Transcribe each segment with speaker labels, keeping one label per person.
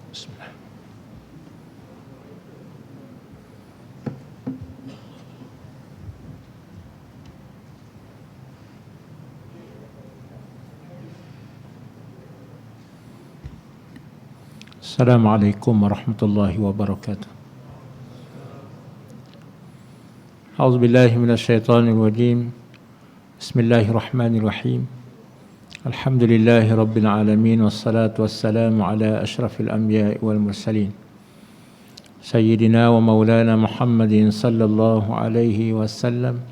Speaker 1: Bismillah. Assalamualaikum warahmatullahi wabarakatuh. A'udzubillahi minasyaitonirrajim. Bismillahirrahmanirrahim. Alhamdulillahi rabbil alamin, wassalatu wassalamu ala asyrafil anbiya'i wal mursalin sayyidina wa maulana Muhammadin sallallahu alaihi wasallam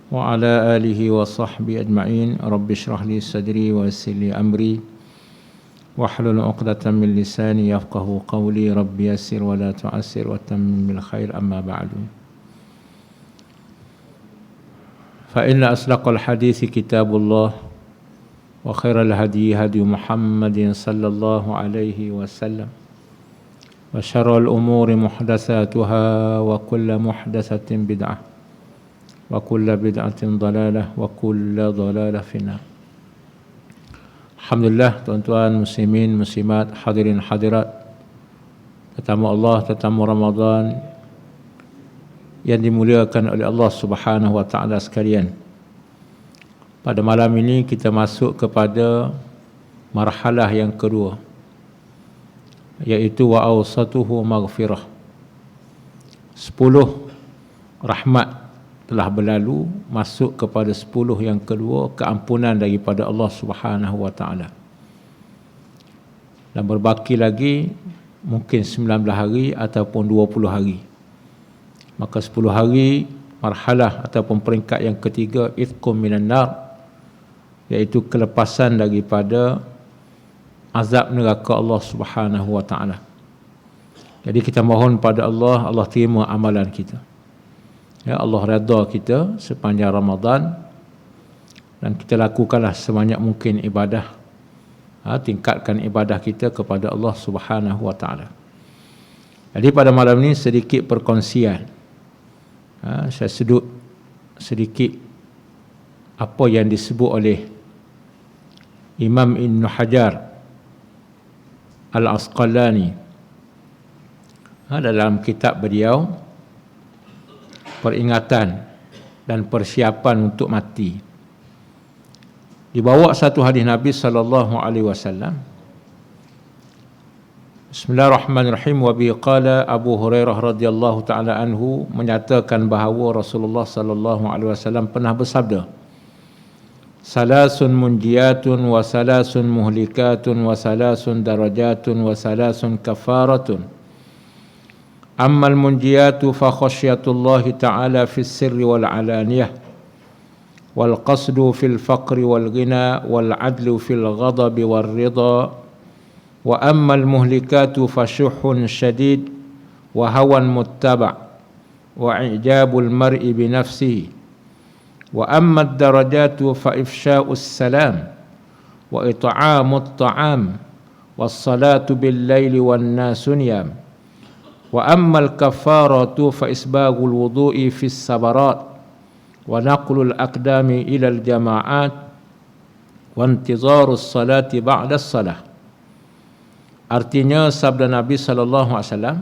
Speaker 1: wa ala alihi wa sahbihi ajma'in. Rabbi shrah li sadri wa yassir li amri wahlul 'uqdatam min lisani yafqahu qawli. Rabbi yassir wa la tu'assir wa tammim bil khair. Amma ba'du. Fa inna asdaqal hadithi kitabullah wa khairal hadi hadi Muhammadin sallallahu alaihi wasallam wa syarrul umuri muhdatsatuha wa kullu muhdatsatin bid'ah wa kullu bid'atin dalalah wa kullu dalalah finnar. Alhamdulillah, tuan-tuan muslimin muslimat, hadirin hadirat, tetamu Allah, tetamu Ramadan yang dimuliakan oleh Allah Subhanahu wa taala sekalian. Pada malam ini kita masuk kepada marhalah yang kedua, iaitu wa awsatuhu maghfirah. 10 rahmat telah berlalu, masuk kepada 10 yang kedua, keampunan daripada Allah Subhanahu wa taala. Dan berbaki lagi mungkin 19 hari ataupun 20 hari. Maka 10 hari marhalah ataupun peringkat yang ketiga, itqum minan nar, iaitu kelepasan daripada azab neraka Allah Subhanahu wa taala. Jadi kita mohon pada Allah, Allah terima amalan kita. Ya, Allah redha kita sepanjang Ramadan dan kita lakukanlah sebanyak mungkin ibadah. Tingkatkan ibadah kita kepada Allah Subhanahu wa taala. Jadi pada malam ini sedikit perkongsian. Saya sedut sedikit apa yang disebut oleh Imam Ibn Hajar Al-Asqalani dalam kitab beliau, Peringatan dan Persiapan untuk Mati. Dibawa satu hadis Nabi sallallahu alaihi wasallam. Bismillahirrahmanirrahim. Wa bi qala Abu Hurairah radhiyallahu taala anhu menyatakan bahawa Rasulullah sallallahu alaihi wasallam pernah bersabda, salasun munjiyatun wa salasun muhlikatun wa salasun darajatun wa salasun kafaratun. Ammal munjiyatu fa khasyatullahi ta'ala fis sirri wal alaniyah wal qasdu fil faqri wal ghina wal adlu fil ghadabi wal ridha. Wa ammal muhlikatu fa syuhun syadid wa hawan muttaba' wa i'jabul mar'i bi nafsihi. Wa amma ad-darajatu fa ifsha'us salam wa it'amut ta'am was salatu bil laili wan nasu niyam. Wa amma al-kaffaratu fa isbaghul wudu'i fis sabarat wa naqlul aqdami ila al-jama'at wa intizarus salati ba'da as-salah. Artinya sabda Nabi sallallahu alaihi wasallam,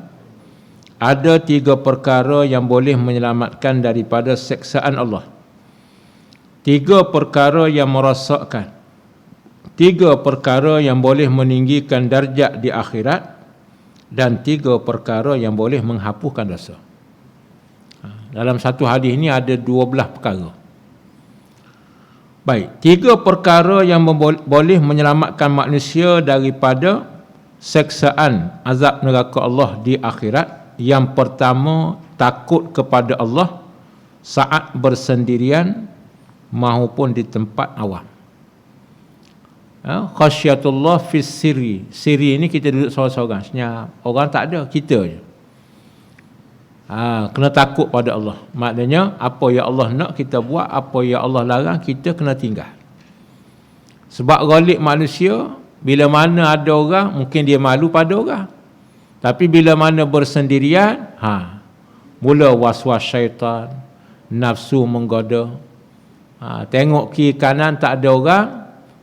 Speaker 1: ada 3 perkara yang boleh menyelamatkan daripada seksaan Allah. 3 perkara yang merosakkan, 3 perkara yang boleh meninggikan darjat di akhirat, dan 3 perkara yang boleh menghapuskan dosa. Dalam satu hadis ini ada 12 perkara. Baik, 3 perkara yang boleh menyelamatkan manusia daripada seksaan azab neraka Allah di akhirat. Yang pertama, takut kepada Allah saat bersendirian maupun di tempat awam. Khasyatullah fis sirri. Sirri ini kita duduk seorang-seorang, senyap. Orang tak ada, kita je. Kena takut pada Allah. Maknanya apa yang Allah nak kita buat, apa yang Allah larang kita kena tinggal. Sebab ghalib manusia, bila mana ada orang, mungkin dia malu pada orang. Tapi bila mana bersendirian, mula was-was syaitan, nafsu menggoda. Tengok kiri kanan tak ada orang,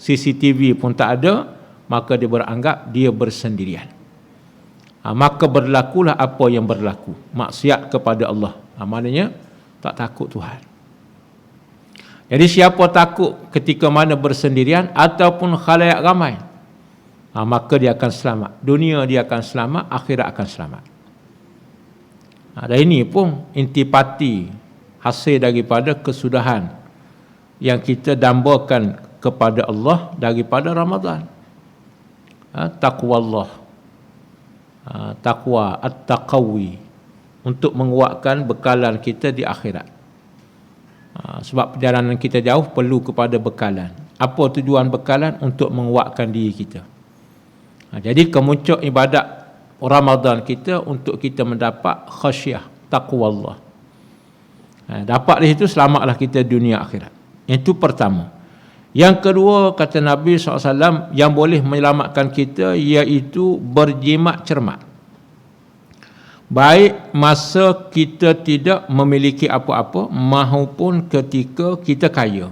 Speaker 1: CCTV pun tak ada, maka dia beranggap dia bersendirian. maka berlakulah apa yang berlaku, maksiat kepada Allah. Maknanya tak takut Tuhan. Jadi siapa takut ketika mana bersendirian ataupun khalayak ramai, maka dia akan selamat. Dunia dia akan selamat, akhirat akan selamat. Dan ini pun intipati hasil daripada kesudahan yang kita dambakan kepada Allah daripada Ramadan. Taqwa Allah, taqwa at-taqawi, untuk menguatkan bekalan kita di akhirat. Sebab perjalanan kita jauh perlu kepada bekalan. Apa tujuan bekalan? Untuk menguatkan diri kita. Jadi kemuncak ibadat Ramadan kita untuk kita mendapat khasyah, taqwa Allah. Dapat di situ selamatlah kita dunia akhirat. Itu pertama. Yang kedua, kata Nabi SAW, yang boleh menyelamatkan kita iaitu berjimat cermat. Baik masa kita tidak memiliki apa-apa maupun ketika kita kaya.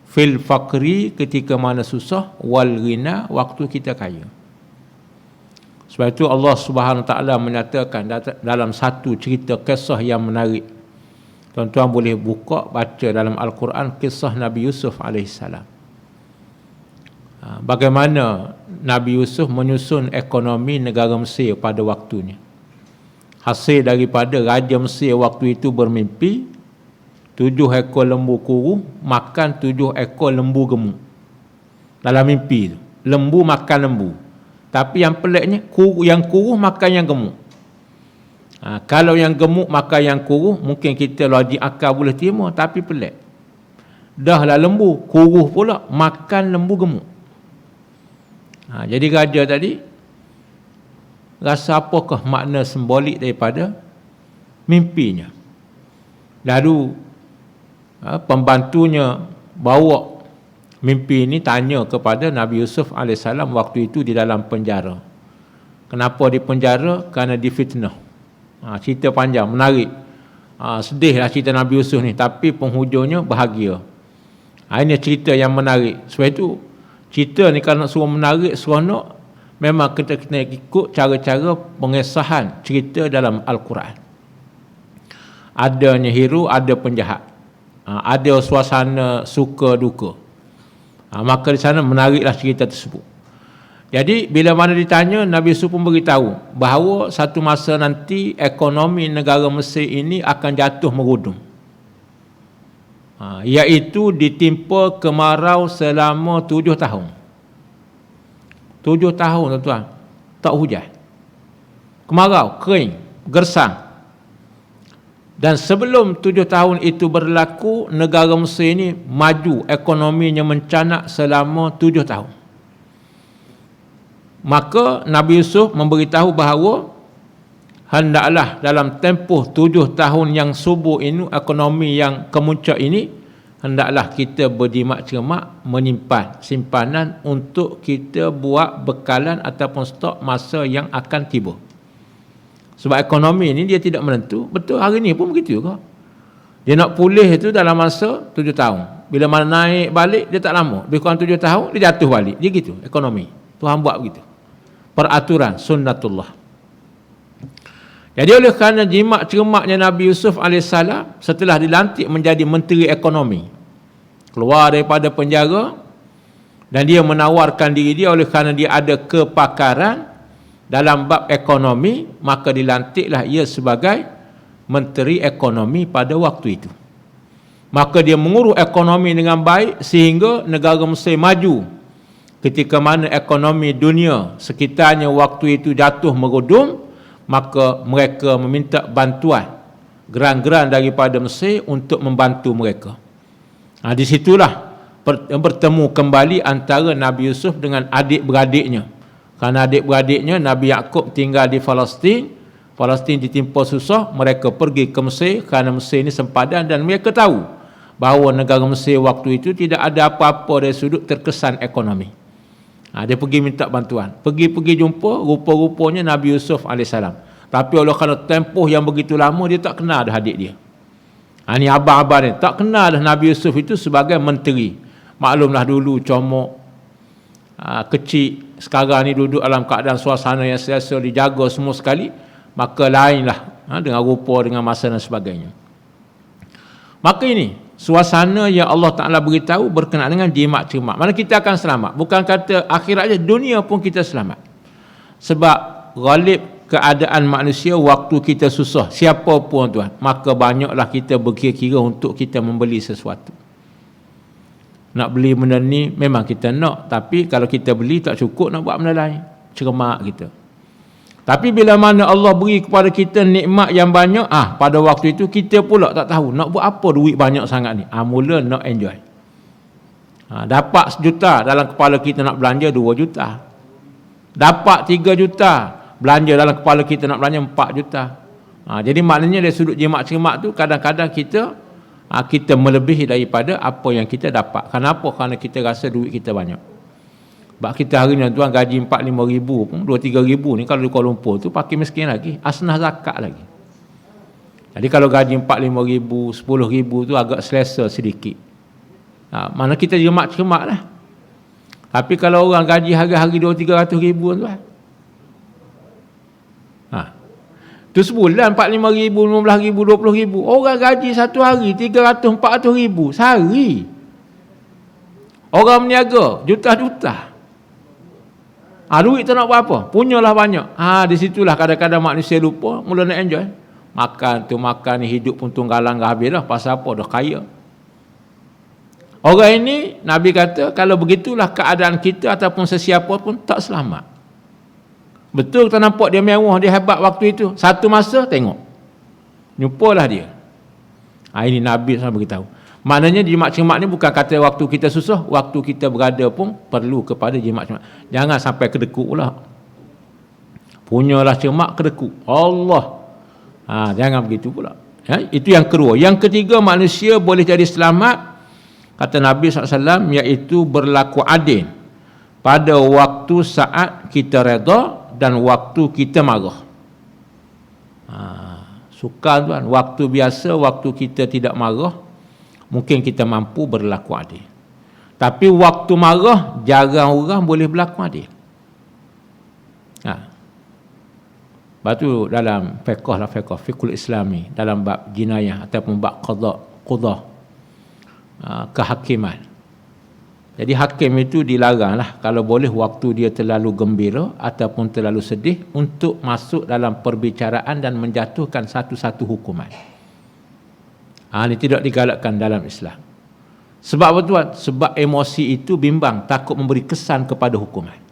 Speaker 1: Fil faqri, ketika mana susah, wal ghina, waktu kita kaya. Sebab itu Allah Subhanahu Wa Taala menyatakan dalam satu cerita kisah yang menarik. Tuan-tuan boleh buka, baca dalam Al-Quran kisah Nabi Yusuf AS. Bagaimana Nabi Yusuf menyusun ekonomi negara Mesir pada waktunya. Hasil daripada Raja Mesir waktu itu bermimpi 7 ekor lembu kuru makan 7 ekor lembu gemuk. Dalam mimpi itu, lembu makan lembu. Tapi yang peliknya, yang kuru makan yang gemuk. Kalau yang gemuk makan yang kuru, mungkin kita logik akal boleh terima, tapi pelik. Dahlah lembu, kuru pula makan lembu gemuk. Jadi raja tadi rasa apakah makna simbolik daripada mimpinya. Lalu pembantunya bawa mimpi ini, tanya kepada Nabi Yusuf AS waktu itu di dalam penjara. Kenapa di penjara? Kerana difitnah. Cerita panjang, menarik. Sedihlah cerita Nabi Yusuf ni, tapi penghujungnya bahagia. Ini cerita yang menarik. Sebab itu cerita ni kalau nak suruh menarik, seronok, memang kita kena ikut cara-cara pengesahan cerita dalam Al-Quran. Adanya hero, ada penjahat, ada suasana suka duka. Maka di sana menariklah cerita tersebut. Jadi bila mana ditanya, Nabi Yusuf pun beritahu bahawa satu masa nanti ekonomi negara Mesir ini akan jatuh merudum. Iaitu ditimpa kemarau selama 7 tahun. 7 tahun tuan-tuan, tak hujan. Kemarau, kering, gersang. Dan sebelum 7 tahun itu berlaku, negara Mesir ini maju, ekonominya mencanak selama 7 tahun. Maka Nabi Yusuf memberitahu bahawa hendaklah dalam tempoh 7 tahun yang subur ini, ekonomi yang kemuncak ini, hendaklah kita berjimat cermat, menyimpan simpanan untuk kita buat bekalan ataupun stok masa yang akan tiba. Sebab ekonomi ini dia tidak menentu. Betul, hari ni pun begitu juga. Dia nak pulih itu dalam masa 7 tahun. Bila mana naik balik, dia tak lama. Lebih kurang 7 tahun, dia jatuh balik. Dia gitu, ekonomi. Tuhan buat begitu. Peraturan, sunnatullah. Jadi oleh kerana jimat cermatnya Nabi Yusuf AS setelah dilantik menjadi Menteri Ekonomi, keluar daripada penjara, dan dia menawarkan diri dia oleh kerana dia ada kepakaran dalam bab ekonomi, maka dilantiklah ia sebagai Menteri Ekonomi pada waktu itu. Maka dia mengurus ekonomi dengan baik sehingga negara Mesir maju. Ketika mana ekonomi dunia sekitarnya waktu itu jatuh merudum, maka mereka meminta bantuan geran-geran daripada Mesir untuk membantu mereka. Di situlah bertemu kembali antara Nabi Yusuf dengan adik-beradiknya. Kerana adik-beradiknya Nabi Yaqub tinggal di Palestin. Palestin ditimpa susah, mereka pergi ke Mesir kerana Mesir ini sempadan, dan mereka tahu bahawa negara Mesir waktu itu tidak ada apa-apa dari sudut terkesan ekonomi. Dia pergi minta bantuan. Pergi jumpa, rupa-rupanya Nabi Yusuf AS. Tapi oleh kerana tempoh yang begitu lama, dia tak kenal dah adik dia. Ini abang-abang ni tak kenal dah Nabi Yusuf itu sebagai menteri. Maklumlah dulu comok, kecil, sekarang ni duduk dalam keadaan suasana yang selesa, dijaga semua sekali, maka lainlah dengan rupa, dengan masa dan sebagainya. Maka ini suasana yang Allah Ta'ala beritahu berkenaan dengan jimat cermat. Mana kita akan selamat. Bukan kata akhirat je, dunia pun kita selamat. Sebab ghalib keadaan manusia waktu kita susah, siapa pun tuan, maka banyaklah kita berkira-kira untuk kita membeli sesuatu. Nak beli benda ni memang kita nak, tapi kalau kita beli tak cukup, nak buat benda lain, cermat kita. Tapi bila mana Allah beri kepada kita nikmat yang banyak, pada waktu itu kita pula tak tahu nak buat apa duit banyak sangat ni. Mula nak enjoy. Dapat 1 juta, dalam kepala kita nak belanja 2 juta. Dapat 3 juta, belanja dalam kepala kita nak belanja 4 juta. Jadi maknanya dari sudut jimat cermat tu, kadang-kadang kita melebihi daripada apa yang kita dapat. Kenapa? Kerana kita rasa duit kita banyak. Sebab kita hari ni tuan gaji 4-5 ribu pun, 2-3 ribu ni kalau di Kuala Lumpur tu pakai miskin lagi, asnah zakat lagi. Jadi kalau gaji 4-5 ribu, 10 ribu tu agak selesa sedikit. Mana kita jimat cermat lah. Tapi kalau orang gaji hari-hari 200-300 ribu tuan, tu sebulan 45 ribu, 15 ribu, 20 ribu. Orang gaji satu hari 300-400 ribu sehari. Orang berniaga juta-juta. Duit tak nak buat apa, punyalah banyak. Di situlah kadang-kadang manusia lupa, mula nak enjoy. Makan tu makan, hidup pun tunggalang habis dah. Pasal apa? Dah kaya. Orang ini Nabi kata kalau begitulah keadaan kita ataupun sesiapa pun tak selamat. Betul kita nampak dia mewah, dia hebat waktu itu. Satu masa tengok, jumpalah dia. Ini Nabi SAW beritahu. Maknanya jimat cermat ni bukan kata waktu kita susah, waktu kita berada pun perlu kepada jimat cermat. Jangan sampai kedekut pula. Punyalah cermat kedekut. Allah. Jangan begitu pula. Itu yang kedua. Yang ketiga, manusia boleh jadi selamat, kata Nabi SAW, iaitu berlaku adil pada waktu saat kita redha dan waktu kita marah. Suka tuan, waktu biasa, waktu kita tidak marah, mungkin kita mampu berlaku adil. Tapi waktu marah, jarang orang boleh berlaku adil. Lepas tu dalam fiqhul islami, dalam bab jinayah ataupun bab qadah, kehakiman. Jadi hakim itu dilaranglah kalau boleh waktu dia terlalu gembira ataupun terlalu sedih untuk masuk dalam perbicaraan dan menjatuhkan satu-satu hukuman. Ini tidak digalakkan dalam Islam. Sebab apa tuan? Sebab emosi itu bimbang, takut memberi kesan kepada hukuman.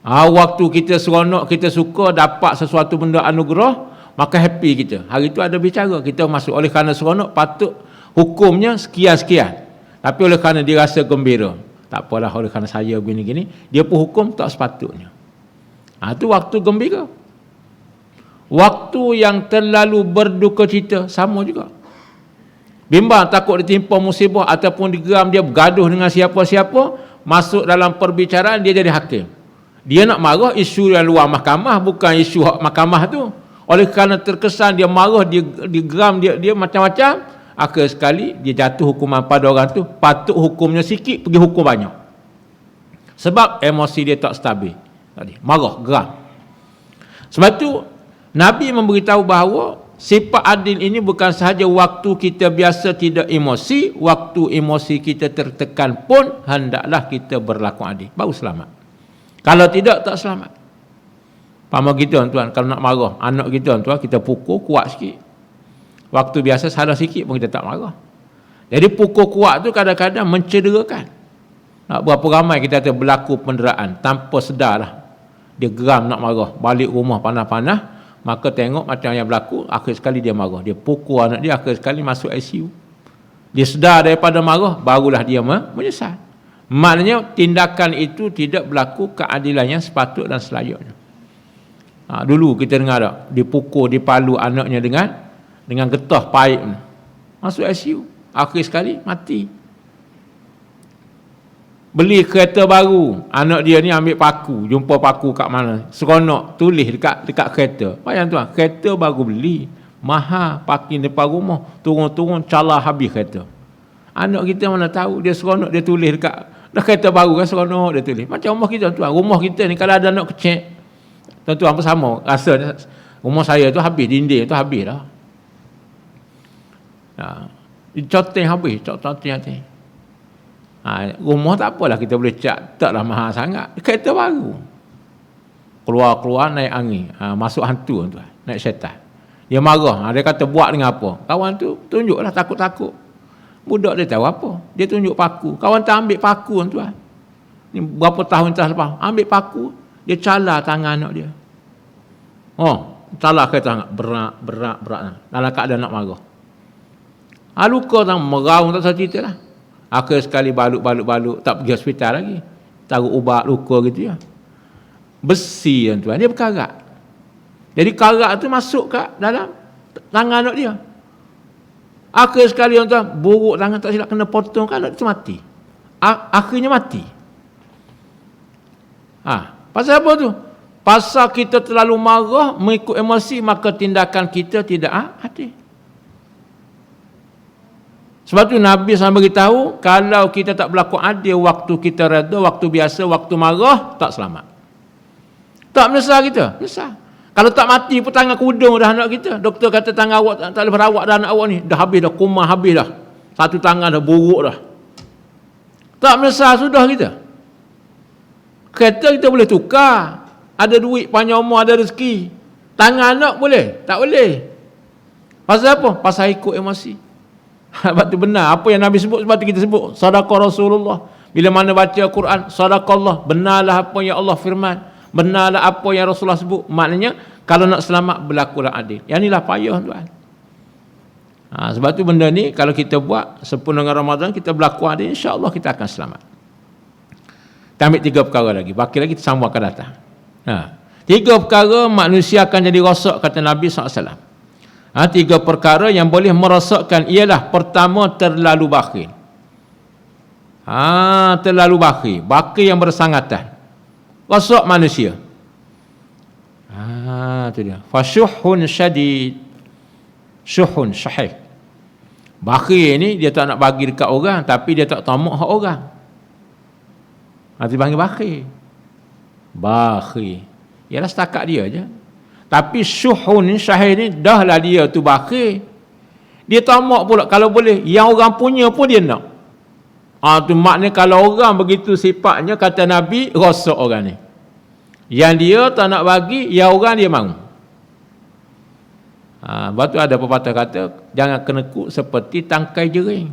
Speaker 1: Waktu kita seronok, kita suka dapat sesuatu benda anugerah, maka happy kita. Hari itu ada bicara, kita masuk oleh kerana seronok, patut hukumnya sekian-sekian. Tapi oleh kerana dia rasa gembira, tak apalah, oleh kerana saya begini-gini, dia pun hukum tak sepatutnya. Itu waktu gembira. Waktu yang terlalu berduka cita, sama juga. Bimbang, takut ditimpa musibah ataupun digeram, dia bergaduh dengan siapa-siapa, masuk dalam perbicaraan, dia jadi hakim. Dia nak marah isu yang luar mahkamah, bukan isu hak mahkamah tu. Oleh kerana terkesan dia marah, dia geram, dia macam-macam, akhir sekali dia jatuh hukuman pada orang tu, patut hukumnya sikit, pergi hukum banyak. Sebab emosi dia tak stabil. Marah, geram. Sebab tu Nabi memberitahu bahawa sifat adil ini bukan sahaja waktu kita biasa tidak emosi, waktu emosi kita tertekan pun hendaklah kita berlaku adil, baru selamat. Kalau tidak, tak selamat. Pama kita tuan, kalau nak marah anak kita tuan, kita pukul kuat sikit. Waktu biasa salah sikit pun kita tak marah. Jadi pukul kuat tu kadang-kadang mencederakan. Berapa ramai kita ada berlaku penderaan tanpa sedarlah. Dia geram nak marah, balik rumah panas-panas, maka tengok macam yang berlaku, akhir sekali dia marah. Dia pukul anak dia, akhir sekali masuk ICU. Dia sedar daripada marah, barulah dia menyesal. Maknanya tindakan itu tidak berlaku keadilan yang sepatut dan selayaknya. Dulu kita dengar tak, dipukul, dipalu anaknya dengan getah paip, masuk ICU, akhir sekali mati. Beli kereta baru, anak dia ni ambil paku, jumpa paku kat mana, seronok tulis dekat kereta. Bayang tuan, kereta baru beli, mahal, parking depan rumah, turun-turun calar habis kereta. Anak kita mana tahu, dia seronok dia tulis dekat Dah kereta baru kan seronok dia tulis. Macam rumah kita tuan. Rumah kita ni kalau ada anak kecil, tuan-tuan apa sama. Rasa rumah saya tu habis, dinding tu habis dah. Coting habis, coting. Rumah tak apalah kita boleh cat, taklah mahal sangat. Kereta baru. Keluar naik angin, masuk hantu tuan, naik syaitan. Dia marah, dia kata buat dengan apa? Kawan tu tunjuklah takut-takut. Budak dia tahu apa? Dia tunjuk paku. Kawan tu ambil paku tuan. Ni berapa tahun lepas, ambil paku, dia cala tangan anak dia. Cala ke tangan, berat. Dalam keadaan nak marah. Luka tangan, meraung tak cerita lah. Akhir sekali balut, tak pergi hospital lagi. Taruh ubat luka gitu ya. Besi tuan, dia berkarat. Jadi karat tu masuk kat dalam tangan anak dia. Akhir sekali tuan, buruk tangan tak silap kena potong kan anak tu mati. Akhirnya mati. Pasal apa tu? Pasal kita terlalu marah, mengikut emosi, maka tindakan kita tidak adil. Sebab tu Nabi SAW beritahu, kalau kita tak berlaku adil waktu kita reda, waktu biasa, waktu marah, tak selamat. Tak menyesal kita? Menyesal. Kalau tak mati pun tangan kudung dah anak kita. Doktor kata tangan awak tak boleh berawak dah anak awak ni. Dah habis dah, koma habis dah. Satu tangan dah buruk dah. Tak menyesal sudah kita. Kereta kita boleh tukar. Ada duit, panjang umur, ada rezeki. Tangan anak boleh? Tak boleh. Pasal apa? Pasal ikut emosi. Sebab tu benar. Apa yang Nabi sebut, sebab tu kita sebut. Sadaqah Rasulullah. Bila mana baca Quran, sadaqallah. Benarlah apa yang Allah firman. Benarlah apa yang Rasulullah sebut. Maknanya, kalau nak selamat, berlakulah adil. Yang inilah payah tuan. Sebab tu benda ni, kalau kita buat sempurna dengan Ramadan, kita berlaku adil, insya-Allah kita akan selamat. Kita ambil 3 perkara lagi. Baki lagi, kita sambung akan datang. 3 perkara manusia akan jadi rosak, kata Nabi SAW. 3 perkara yang boleh merosakkan ialah, pertama, terlalu bakhil. Terlalu bakhil. Bakhil yang bersangatan. Rosak manusia. Itu dia. Fasyuhun syadid. Syuhun, syahih. Bakhil ni, dia tak nak bagi dekat orang, tapi dia tak tamak hak orang. Dia panggil bakhil. Bakhil. Ialah setakat dia je. Tapi syuhun, syahih ni, dahlah dia tu bakhil. Dia tamak pula, kalau boleh, yang orang punya pun dia nak. Tu maknanya kalau orang begitu sifatnya, kata Nabi, rosak orang ni. Yang dia tak nak bagi, yang orang dia mahu. Lepas tu ada pepatah kata, jangan kenekuk seperti tangkai jering.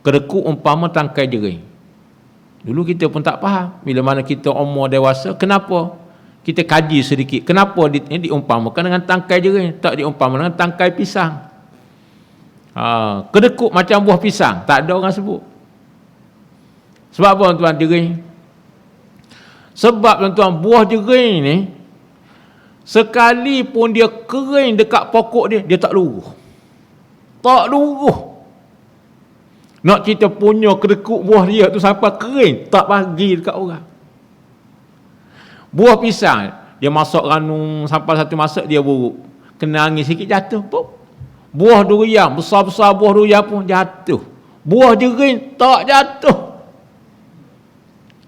Speaker 1: Kenekuk umpama tangkai jering. Dulu kita pun tak faham. Bila mana kita umur dewasa, kenapa? Kita kaji sedikit. Kenapa diumpamakan dengan tangkai jering? Tak diumpamakan dengan tangkai pisang. Kenekuk macam buah pisang. Tak ada orang sebut. Sebab apa tuan jering? Sebab tuan-tuan, buah jering ni, sekalipun dia kering dekat pokok dia, dia tak luruh. Tak luruh. Nak kita punya kedekut buah dia tu sampai kering, tak bagi dekat orang. Buah pisang, dia masuk ranum sampai satu masa dia buruk. Kena angin sikit jatuh. Buah durian, besar-besar buah durian pun jatuh. Buah jering tak jatuh.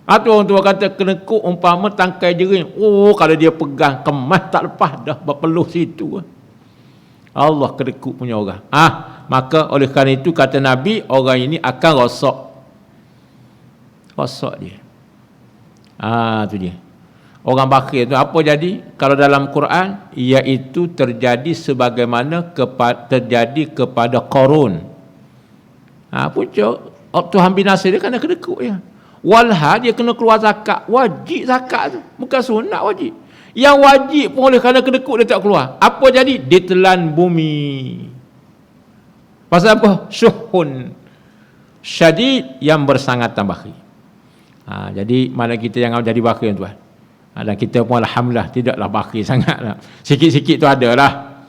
Speaker 1: Orang tua kata kenekuk umpama tangkai jering. Kalau dia pegang kemas tak lepas dah berpeluh situ. Allah kenekuk punya orang. Maka oleh kerana itu kata Nabi, orang ini akan rosak. Rosak dia. Itu dia. Orang bakhil tu apa jadi? Kalau dalam Quran, iaitu terjadi sebagaimana terjadi kepada Qarun. Puncak Tuhan binasa dia kena kenekuk ya. Walha dia kena keluar zakat. Wajib zakat tu. Bukan sunat, wajib. Yang wajib pun oleh kerana kedekut dia tak keluar. Apa jadi? Ditelan bumi. Pasal apa? Syuhun syadid, yang bersangatan bakhil. Jadi mana kita jangan jadi bakhil tuan. Dan kita pun alhamdulillah tidaklah bakhil sangatlah. Sikit-sikit tu adalah.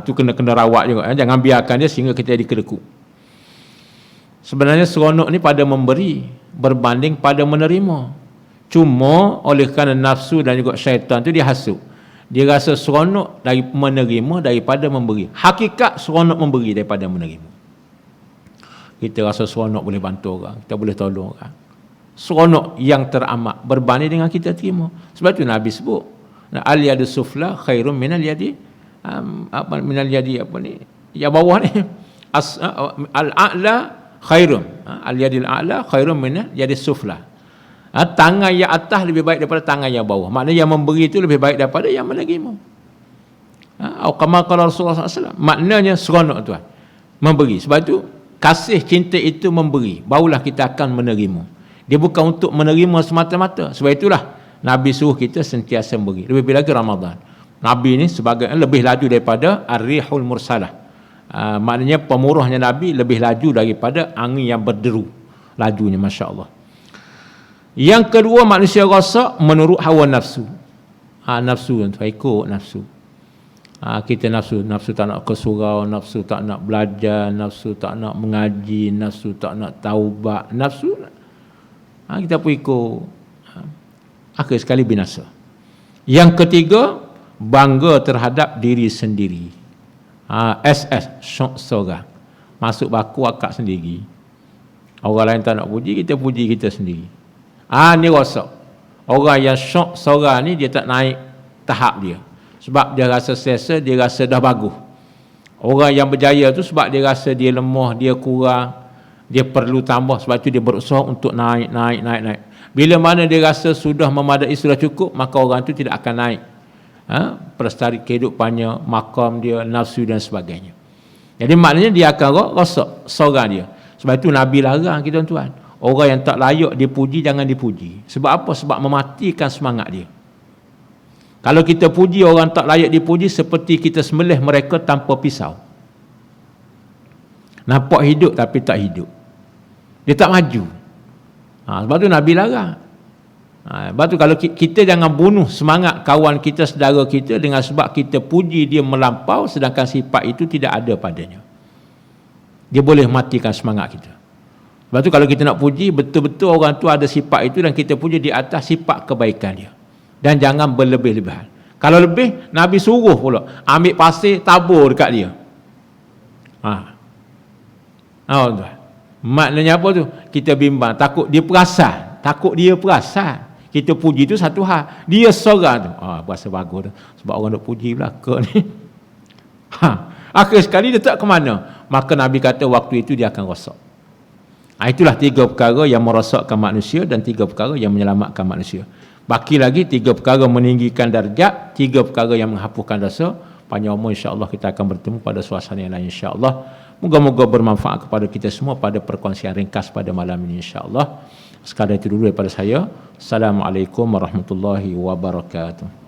Speaker 1: Tu kena rawat juga. Jangan biarkan dia sehingga kita jadi kedekut. Sebenarnya seronok ni pada memberi berbanding pada menerima. Cuma oleh kerana nafsu dan juga syaitan tu dia hasut. Dia rasa seronok dari menerima daripada memberi. Hakikat seronok memberi daripada menerima. kita rasa seronok boleh bantu orang, kita boleh tolong orang. Seronok yang teramat berbanding dengan kita terima. Sebab tu Nabi sebut, al-yadu sufla khairum minal yadi minal yadi apa ni? Yang bawah ni al-a'la khairum. Al-yadil a'la khairum minal yadi sufla. Tangan yang atas lebih baik daripada tangan yang bawah. Maknanya yang memberi itu lebih baik daripada yang menerima. Atau kama qala Rasulullah SAW. Maknanya seronok tuan memberi. Sebab itu kasih cinta itu memberi, barulah kita akan menerima. Dia bukan untuk menerima semata-mata. Sebab itulah Nabi suruh kita sentiasa memberi. Lebih lagi Ramadan. Nabi ni sebagai lebih laju daripada ar-rihul mursalah. Maknanya pemurahnya Nabi lebih laju daripada angin yang berderu. Lajunya masya-Allah. Yang kedua, manusia rasa menurut hawa nafsu. Nafsu tu ikut nafsu. Kita nafsu tak nak ke surau, nafsu tak nak belajar, nafsu tak nak mengaji, nafsu tak nak taubat, nafsu kita pun ikut. Akhir sekali binasa. Yang ketiga, bangga terhadap diri sendiri. SS syok sorang. Masuk baku akak sendiri. Orang lain tak nak puji, kita puji kita sendiri. Ni rosak. Orang yang syok sorang ni dia tak naik tahap dia. Sebab dia rasa selesa, dia rasa dah bagus. Orang yang berjaya tu sebab dia rasa dia lemah, dia kurang, dia perlu tambah. Sebab tu dia berusaha untuk naik. Bila mana dia rasa sudah memadai, sudah cukup, maka orang tu tidak akan naik pelestari kehidupannya, makam dia, nafsu dan sebagainya. Jadi maknanya dia akan rosak sorang dia. Sebab itu Nabi larang kita tuan. Orang yang tak layak dipuji, jangan dipuji. Sebab apa? Sebab mematikan semangat dia. Kalau kita puji orang tak layak dipuji, seperti kita sembelih mereka tanpa pisau. Nampak hidup tapi tak hidup. Dia tak maju. Sebab tu Nabi larang. Sebab tu kalau kita jangan bunuh semangat kawan kita, saudara kita dengan sebab kita puji dia melampau, sedangkan sifat itu tidak ada padanya. Dia boleh matikan semangat kita. Sebab tu kalau kita nak puji, betul-betul orang tu ada sifat itu dan kita puji di atas sifat kebaikan dia. Dan jangan berlebih-lebihan. Kalau lebih, Nabi suruh pula ambil pasir, tabur dekat dia. Maknanya apa tu? Kita bimbang, takut dia perasan. Kita puji tu satu hal, dia sorang tu berasa bagus tu. Sebab orang nak puji belaka ni. Akhir sekali dia tak ke mana. Maka Nabi kata waktu itu dia akan rosak. Itulah 3 perkara yang merosakkan manusia dan 3 perkara yang menyelamatkan manusia. Baki lagi 3 perkara meninggikan darjat, 3 perkara yang menghapuskan dosa. Panjang umur, insya-Allah kita akan bertemu pada suasana yang lain, insya-Allah. Moga-moga bermanfaat kepada kita semua pada perkongsian ringkas pada malam ini, insya-Allah. Sekadar itu dulu daripada saya. Assalamualaikum warahmatullahi wabarakatuh.